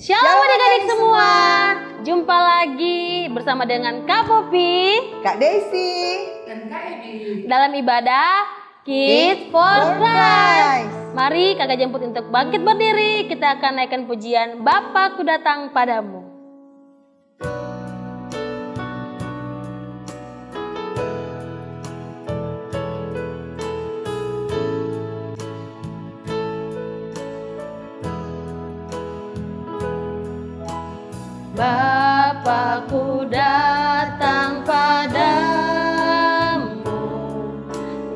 Shalom adik-adik semua. Jumpa lagi bersama dengan Kak Popi, Kak Desi, dan Kak Edi dalam ibadah Kids for Christ. Mari kakak jemput untuk bangkit berdiri. Kita akan naikkan pujian Bapa ku datang padamu. Bapa-Ku datang padamu,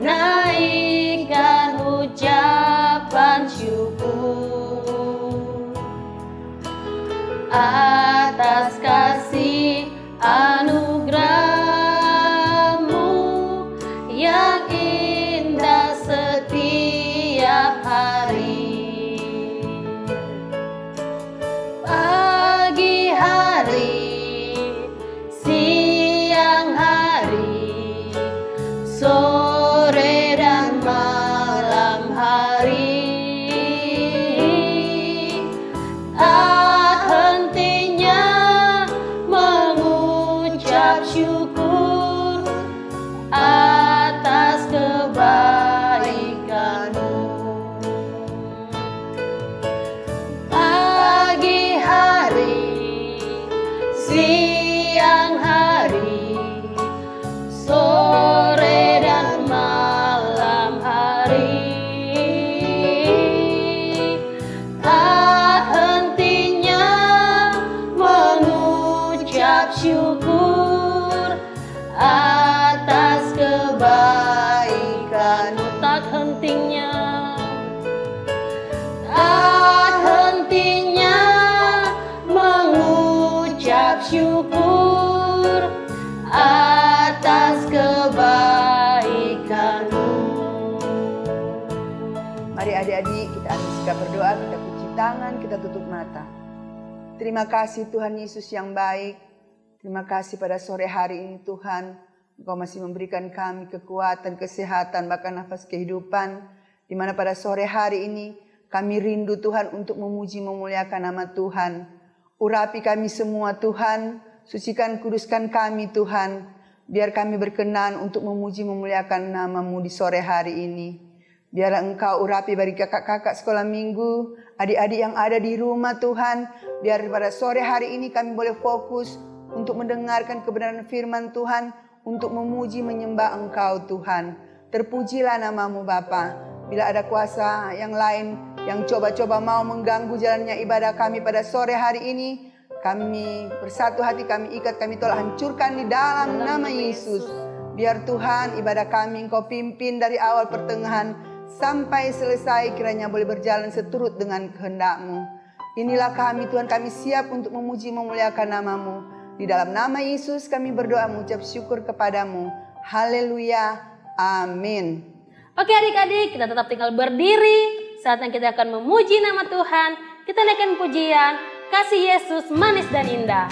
naikkan ucapan syukur atas kasih anugerah-Mu yang indah setiap hari. Pagi hari, siang hari, sore dan malam hari, tak hentinya mengucap syukur atas kebaikan-Mu. Pagi hari, siang hari, sore dan malam hari, tak hentinya mengucap syukur atas kebaikan-Mu. Tak hentinya, tak hentinya mengucap syukur atas kebaikan-Mu. mari adik-adik kita ambil sikap berdoa, kita cuci tangan, kita tutup mata. Terima kasih Tuhan Yesus yang baik. Terima kasih pada sore hari ini Tuhan, Engkau masih memberikan kami kekuatan, kesehatan, bahkan nafas kehidupan. Di mana pada sore hari ini kami rindu Tuhan untuk memuji memuliakan nama Tuhan. Urapi kami semua Tuhan, sucikan kuduskan kami Tuhan. Biar kami berkenan untuk memuji memuliakan nama-Mu di sore hari ini. Biar Engkau urapi bagi kakak-kakak sekolah minggu, adik-adik yang ada di rumah Tuhan. Biar pada sore hari ini kami boleh fokus untuk mendengarkan kebenaran firman Tuhan, untuk memuji menyembah Engkau Tuhan. Terpujilah nama-Mu Bapa. Bila ada kuasa yang lain yang coba-coba mau mengganggu jalannya ibadah kami pada sore hari ini, kami bersatu hati, kami ikat, kami tolak, hancurkan di dalam nama Yesus. Biar Tuhan ibadah kami Engkau pimpin dari awal pertengahan sampai selesai, kiranya boleh berjalan seturut dengan kehendak-Mu. Inilah kami Tuhan, kami siap untuk memuji memuliakan nama-Mu. Di dalam nama Yesus kami berdoa mengucap syukur kepadamu. Haleluya. Amin. Oke adik-adik, kita tetap tinggal berdiri. Saatnya kita akan memuji nama Tuhan. Kita naikkan pujian Kasih Yesus Manis dan Indah.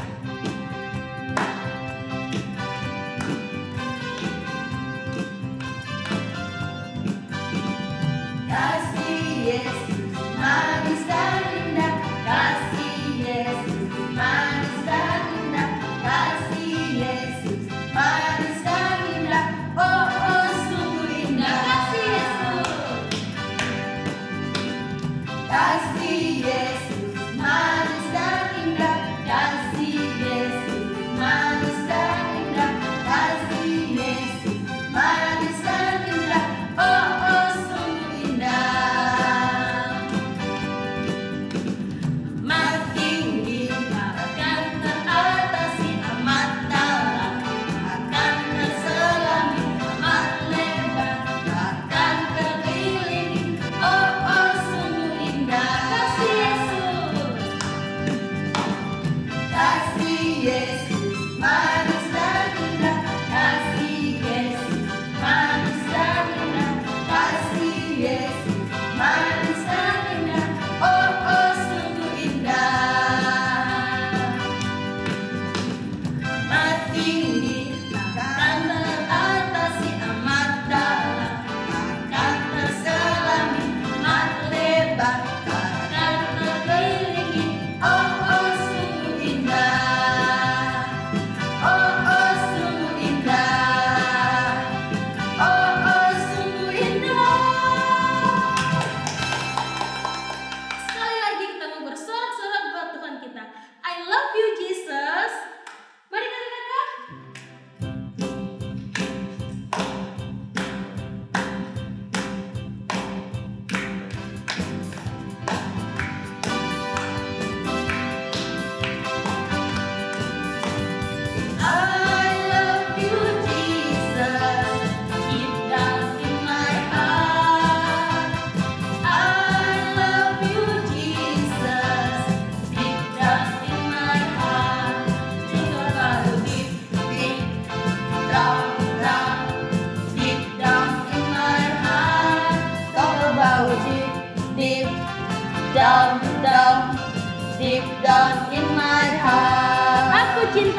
Kasih Yesus manis dan indah, kasih Yesus manis dan indah, kasih Yesus manis dan indah, oh oh sungguh indah. Kasih Yesus, kasih Yesus manis dan indah, kasih Yesus manis dan indah, kasih Yesus manis dan indah, oh oh sungguh indah.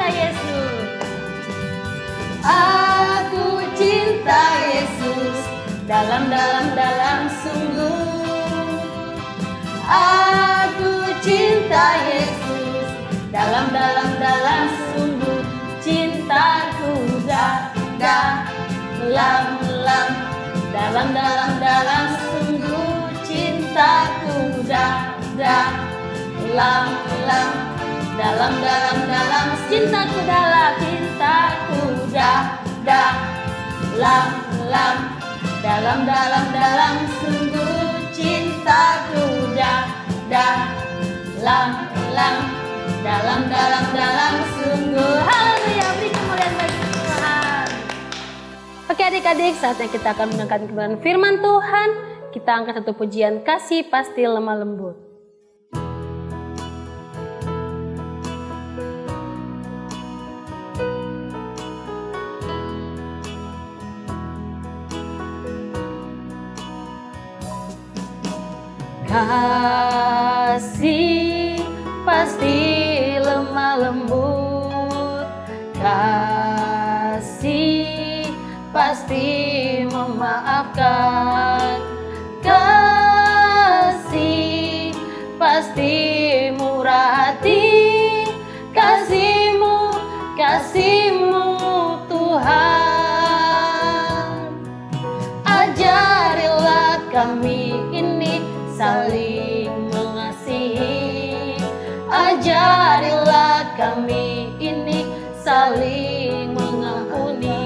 Yesus. Aku cinta Yesus dalam sungguh. Aku cinta Yesus dalam sungguh. Cintaku dalam sungguh. Cintaku dalam Cintaku dalam sungguh. Cintaku dalam sungguh. Haleluya, beri kemuliaan bagi Tuhan. Oke adik-adik, saatnya kita akan mendengarkan kebenaran firman Tuhan. Kita angkat satu pujian, kasih pasti lemah lembut. Kasih pasti lemah lembut. Kasih pasti memaafkan. Kasih pasti murah hati. Kasih-Mu Tuhan. Ajarilah kami ini saling mengasihi. Ajarilah kami ini saling mengampuni.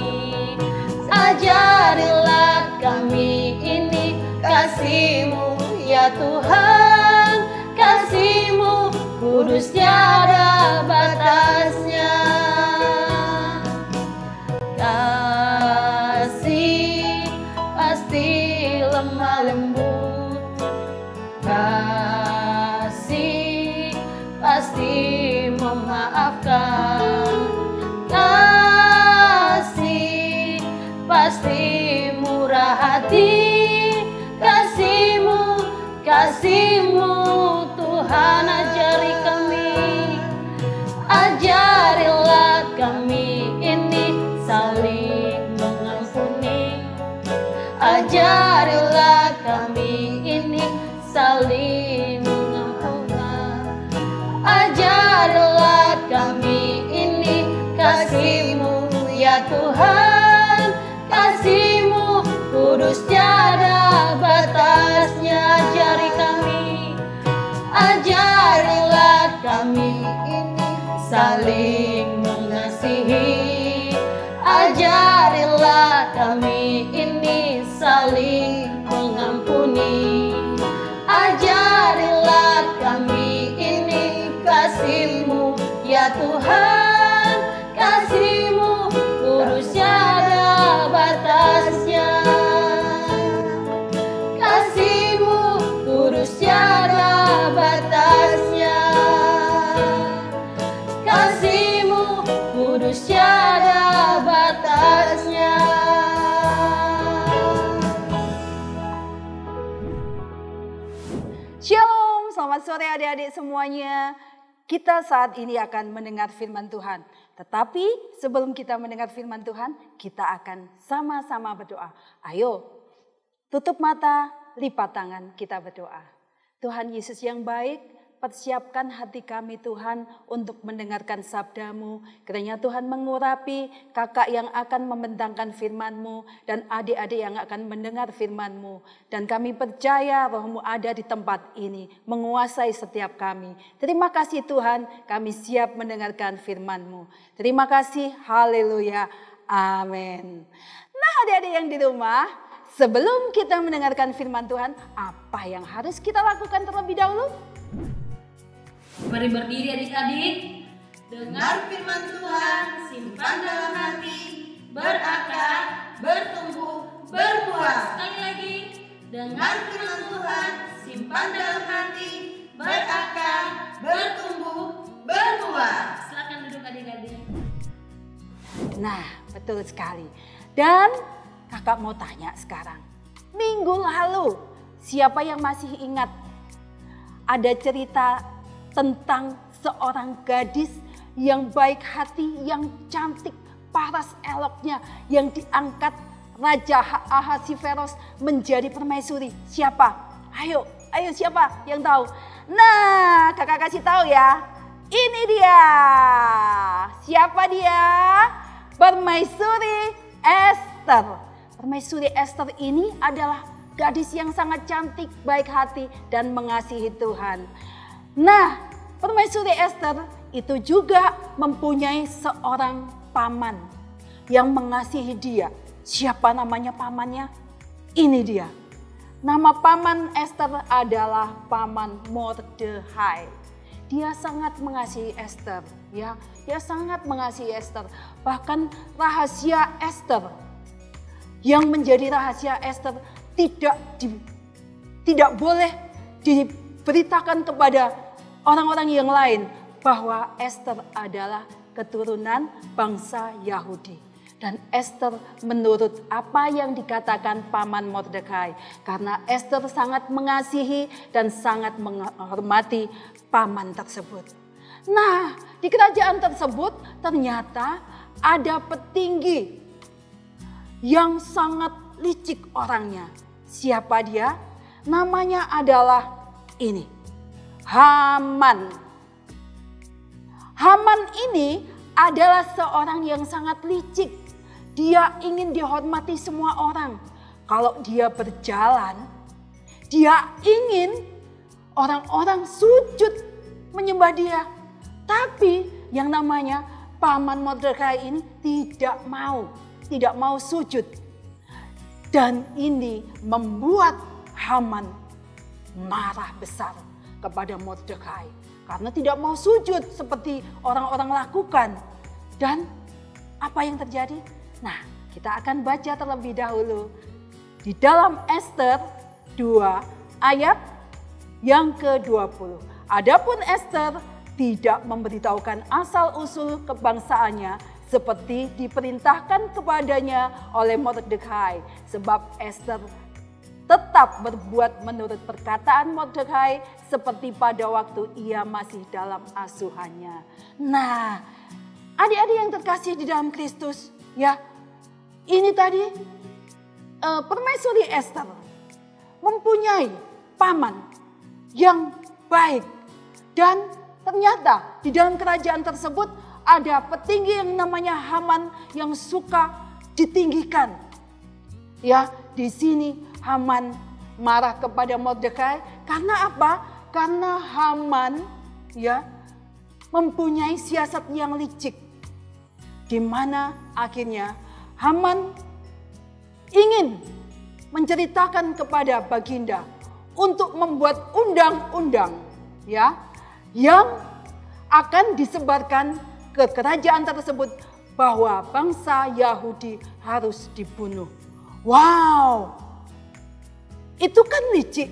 Ajarilah kami ini kasih-Mu ya Tuhan. Kasih-Mu kudus tiada batasnya. Kasih pasti lemah lembut. Kasih pasti memaafkan. Kasih pasti murah hati. Kasih-Mu Tuhan. Ajari kami. Ajarilah kami ini saling mengampuni. Ajarilah kami ini saling mengampuni. Ajarilah kami ini kasih-Mu ya Tuhan. Kasih-Mu kudus tiada batasnya. Ajari kami. Ajarilah kami ini saling mengasihi. Ajarilah kami ini saling mengampuni. Ajarilah kami ini kasih-Mu ya Tuhan. Kasih-Mu kudus tiada batasnya. Kasih-Mu kudus tiada batasnya. Kasih-Mu kudus tiada batasnya. Shalom, selamat sore adik-adik semuanya. Kita saat ini akan mendengar firman Tuhan. Tetapi sebelum kita mendengar firman Tuhan, kita akan sama-sama berdoa. Ayo, tutup mata, lipat tangan, kita berdoa. Tuhan Yesus yang baik, persiapkan hati kami Tuhan untuk mendengarkan sabda-Mu. Kiranya Tuhan mengurapi kakak yang akan membentangkan firman-Mu dan adik-adik yang akan mendengar firman-Mu. Dan kami percaya Roh-Mu ada di tempat ini, menguasai setiap kami. Terima kasih Tuhan, kami siap mendengarkan firman-Mu. Terima kasih, haleluya, amin. Nah adik-adik yang di rumah, sebelum kita mendengarkan firman Tuhan, apa yang harus kita lakukan terlebih dahulu? Mari berdiri adik-adik. Dengar firman Tuhan, simpan dalam hati, berakar, bertumbuh, berbuah. Sekali lagi. Dengar firman Tuhan, simpan dalam hati, berakar, bertumbuh, berbuah. Silakan duduk adik-adik. Nah, betul sekali. Dan kakak mau tanya sekarang. Minggu lalu, siapa yang masih ingat ada cerita tentang seorang gadis yang baik hati, yang cantik, paras eloknya, yang diangkat Raja Ahasiveros menjadi permaisuri. Siapa? Ayo siapa yang tahu? Nah, kakak kasih tahu ya. Ini dia. Siapa dia? Permaisuri Esther. Permaisuri Esther ini adalah gadis yang sangat cantik, baik hati, dan mengasihi Tuhan. Nah, Permaisuri Esther itu juga mempunyai seorang paman yang mengasihi dia. Siapa namanya pamannya? Ini dia. Nama paman Esther adalah Paman Mordechai. Dia sangat mengasihi Esther, ya. Dia sangat mengasihi Esther. Bahkan rahasia Esther yang menjadi rahasia Esther tidak boleh diberitakan kepada orang-orang yang lain bahwa Esther adalah keturunan bangsa Yahudi. Dan Esther menurut apa yang dikatakan Paman Mordechai. Karena Esther sangat mengasihi dan sangat menghormati paman tersebut. Nah, di kerajaan tersebut ternyata ada petinggi yang sangat licik orangnya. Siapa dia? Namanya adalah ini, Haman. Haman ini adalah seorang yang sangat licik. Dia ingin dihormati semua orang. Kalau dia berjalan, dia ingin orang-orang sujud menyembah dia. Tapi yang namanya Paman Mordechai ini tidak mau sujud. Dan ini membuat Haman marah besar kepada Mordechai. Karena tidak mau sujud seperti orang-orang lakukan. Dan apa yang terjadi? Nah, kita akan baca terlebih dahulu. Di dalam Esther 2 ayat yang ke-20. Adapun Esther tidak memberitahukan asal-usul kebangsaannya seperti diperintahkan kepadanya oleh Mordechai, sebab Esther tetap berbuat menurut perkataan Mordechai seperti pada waktu ia masih dalam asuhannya. Nah, adik-adik yang terkasih di dalam Kristus, ya, ini tadi Permaisuri Esther mempunyai paman yang baik, dan ternyata di dalam kerajaan tersebut ada petinggi yang namanya Haman yang suka ditinggikan. Ya, di sini Haman marah kepada Mordechai karena apa? Karena Haman ya mempunyai siasat yang licik, di mana akhirnya Haman ingin menceritakan kepada Baginda untuk membuat undang-undang ya yang akan disebarkan ke kerajaan tersebut bahwa bangsa Yahudi harus dibunuh. Wow, itu kan licik.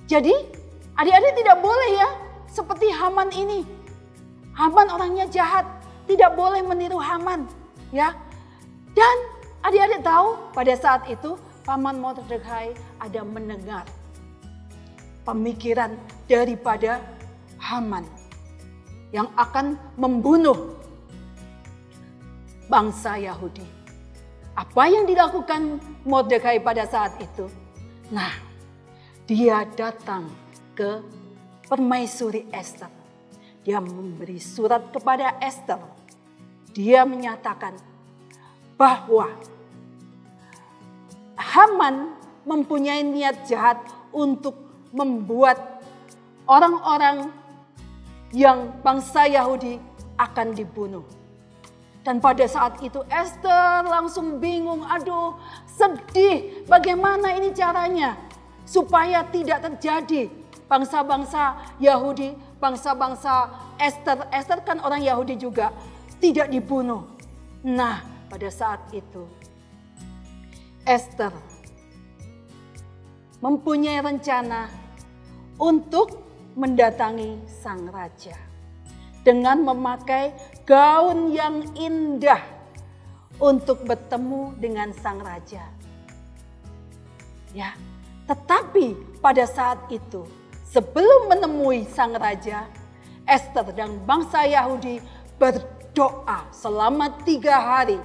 Jadi adik-adik tidak boleh ya seperti Haman ini. Haman orangnya jahat, tidak boleh meniru Haman ya. Dan adik-adik tahu pada saat itu Paman Mordechai ada mendengar pemikiran daripada Haman yang akan membunuh bangsa Yahudi. Apa yang dilakukan Mordechai pada saat itu? Nah, dia datang ke Permaisuri Esther. Dia memberi surat kepada Esther. Dia menyatakan bahwa Haman mempunyai niat jahat untuk membuat orang-orang yang bangsa Yahudi akan dibunuh. Dan pada saat itu Esther langsung bingung, aduh sedih, bagaimana ini caranya supaya tidak terjadi bangsa-bangsa Yahudi, bangsa-bangsa Esther kan orang Yahudi juga, tidak dibunuh. Nah, pada saat itu Esther mempunyai rencana untuk mendatangi sang raja dengan memakai gaun yang indah untuk bertemu dengan sang raja. Ya, tetapi pada saat itu sebelum menemui sang raja, Esther dan bangsa Yahudi berdoa selama 3 hari.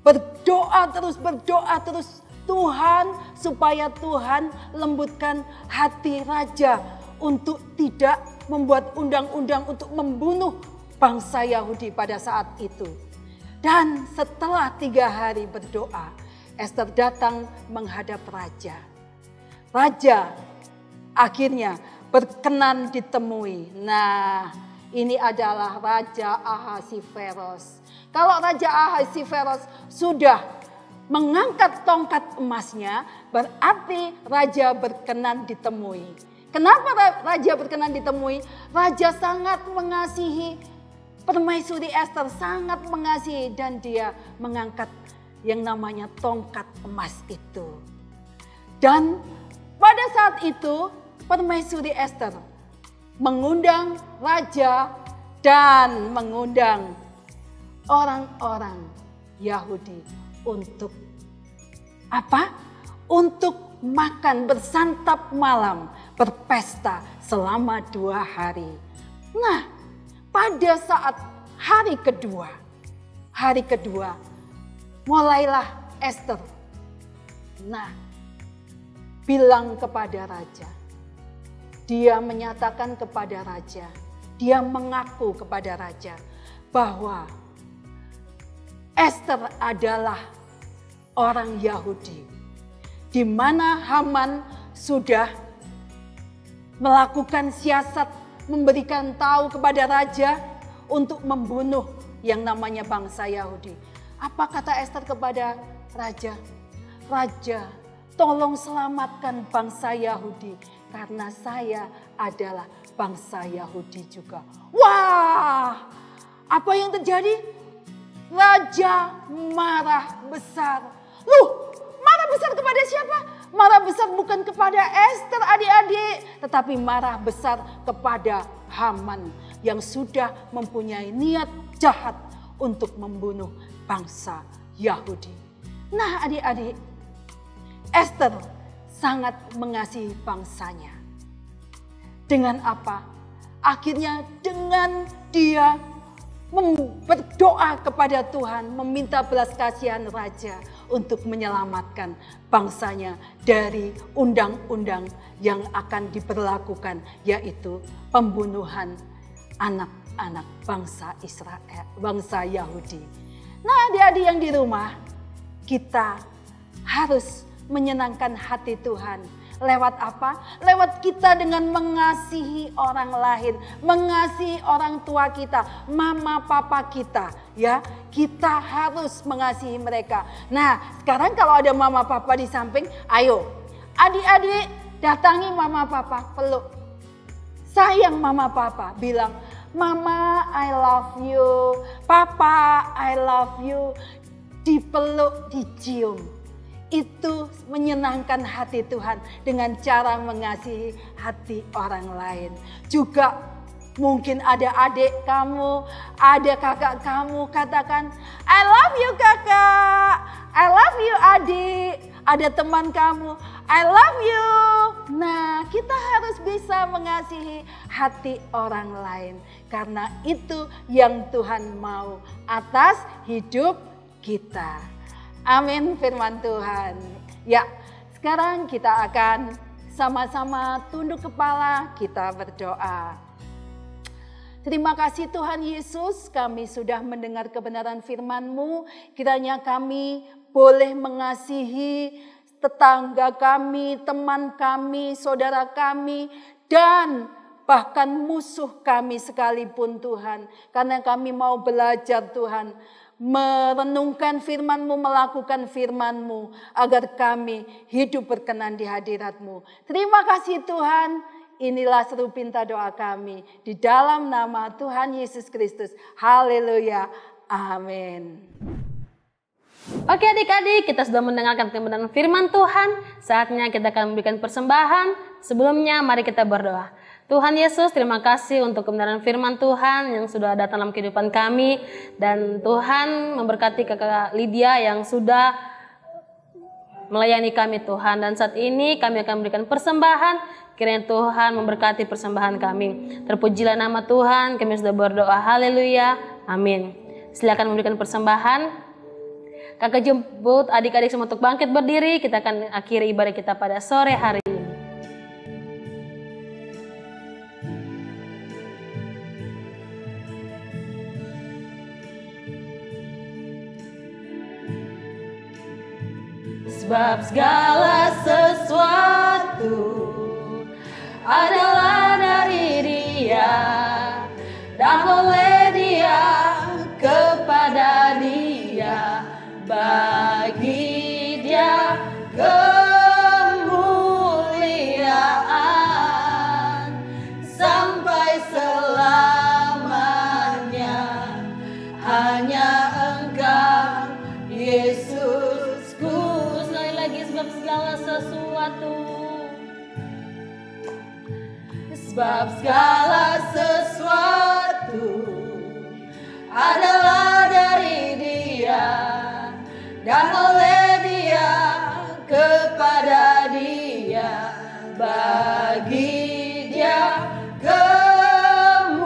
Berdoa terus Tuhan, supaya Tuhan lembutkan hati raja untuk tidak membuat undang-undang untuk membunuh bangsa Yahudi pada saat itu. Dan setelah 3 hari berdoa, Ester datang menghadap raja. Raja akhirnya berkenan ditemui. Nah, ini adalah Raja Ahasiveros. Kalau Raja Ahasiveros sudah mengangkat tongkat emasnya, berarti raja berkenan ditemui. Kenapa raja berkenan ditemui? Raja sangat mengasihi permaisuri Ester, sangat mengasihi, dan dia mengangkat yang namanya tongkat emas itu. Dan pada saat itu permaisuri Ester mengundang raja dan mengundang orang-orang Yahudi untuk apa? Untuk makan, bersantap malam, berpesta selama 2 hari. Nah, pada saat hari kedua, mulailah Ester. Nah, bilang kepada raja. Dia menyatakan kepada raja, dia mengaku kepada raja bahwa Ester adalah orang Yahudi, di mana Haman sudah melakukan siasat memberikan tahu kepada raja untuk membunuh yang namanya bangsa Yahudi. Apa kata Ester kepada raja? Raja, tolong selamatkan bangsa Yahudi karena saya adalah bangsa Yahudi juga. Wah, apa yang terjadi? Raja marah besar. Marah besar kepada siapa? Marah besar bukan kepada Ester adik-adik, tetapi marah besar kepada Haman yang sudah mempunyai niat jahat untuk membunuh bangsa Yahudi. Nah adik-adik, Ester sangat mengasihi bangsanya. Dengan apa? Akhirnya dengan dia berdoa kepada Tuhan, meminta belas kasihan raja untuk menyelamatkan bangsanya dari undang-undang yang akan diberlakukan, yaitu pembunuhan anak-anak bangsa Israel, bangsa Yahudi. Nah, adik-adik yang di rumah, kita harus menyenangkan hati Tuhan. Lewat apa? Lewat kita dengan mengasihi orang lain, mengasihi orang tua kita, mama papa kita, ya. Kita harus mengasihi mereka. Nah, sekarang kalau ada mama papa di samping, ayo adik-adik datangi mama papa, peluk. Sayang mama papa, bilang, "Mama, I love you. Papa, I love you." Dipeluk, dicium. Itu menyenangkan hati Tuhan dengan cara mengasihi hati orang lain. Juga mungkin ada adik kamu, ada kakak kamu, katakan, "I love you kakak, I love you adik." Ada teman kamu, "I love you." Nah, kita harus bisa mengasihi hati orang lain. Karena itu yang Tuhan mau atas hidup kita. Amin firman Tuhan. Ya, sekarang kita akan sama-sama tunduk kepala, kita berdoa. Terima kasih Tuhan Yesus, kami sudah mendengar kebenaran firman-Mu. Kiranya kami boleh mengasihi tetangga kami, teman kami, saudara kami, dan bahkan musuh kami sekalipun Tuhan. Karena kami mau belajar Tuhan, merenungkan firman-Mu, melakukan firman-Mu, agar kami hidup berkenan di hadirat-Mu. Terima kasih Tuhan, inilah seru pinta doa kami, di dalam nama Tuhan Yesus Kristus. Haleluya, amin. Oke adik-adik, kita sudah mendengarkan kebenaran firman Tuhan. Saatnya kita akan memberikan persembahan. Sebelumnya mari kita berdoa. Tuhan Yesus, terima kasih untuk kebenaran firman Tuhan yang sudah datang dalam kehidupan kami. Dan Tuhan memberkati kakak Lydia yang sudah melayani kami Tuhan. Dan saat ini kami akan memberikan persembahan. Kiranya Tuhan memberkati persembahan kami. Terpujilah nama Tuhan, kami sudah berdoa. Haleluya. Amin. Silakan memberikan persembahan. Kakak jemput adik-adik semua untuk bangkit berdiri. Kita akan akhiri ibadah kita pada sore hari ini. Sebab segala sesuatu adalah dari Dia dan oleh Dia, kepada Dia, bagi Dia kemuliaan sampai selamanya. Hanya Engkau Yesusku. Sekali lagi, sebab segala sesuatu, sebab segala sesuatu adalah dari Dia dan oleh Dia, kepada Dia, bagi Dia kemuliaan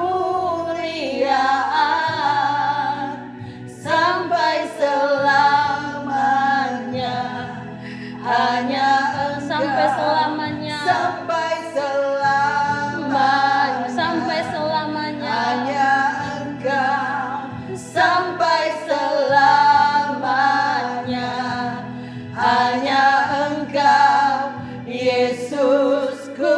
sampai selamanya. Hanya sampai selamanya, sampai selamanya, sampai selamanya. Hanya Engkau sampai selamanya. Hanya Engkau Yesusku.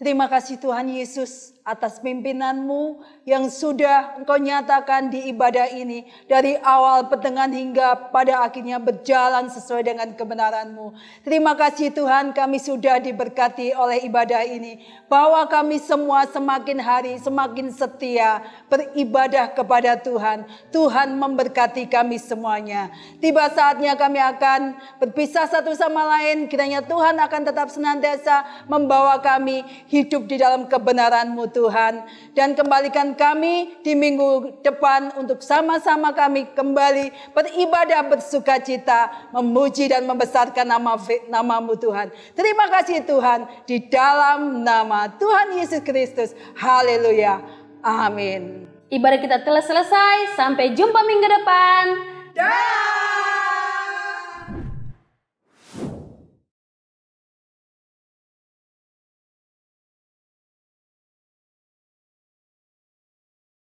Terima kasih Tuhan Yesus atas pimpinan-Mu yang sudah Engkau nyatakan di ibadah ini. Dari awal, pertengahan hingga pada akhirnya berjalan sesuai dengan kebenaran-Mu. Terima kasih Tuhan, kami sudah diberkati oleh ibadah ini. Bahwa kami semua semakin hari semakin setia beribadah kepada Tuhan. Tuhan memberkati kami semuanya. Tiba saatnya kami akan berpisah satu sama lain. Kiranya Tuhan akan tetap senantiasa membawa kami hidup di dalam kebenaran-Mu Tuhan. Dan kembalikan kami di minggu depan untuk sama-sama kami kembali beribadah bersukacita, memuji dan membesarkan nama-Mu Tuhan. Terima kasih Tuhan, di dalam nama Tuhan Yesus Kristus. Haleluya. Amin. Ibadah kita telah selesai. Sampai jumpa minggu depan. Dah.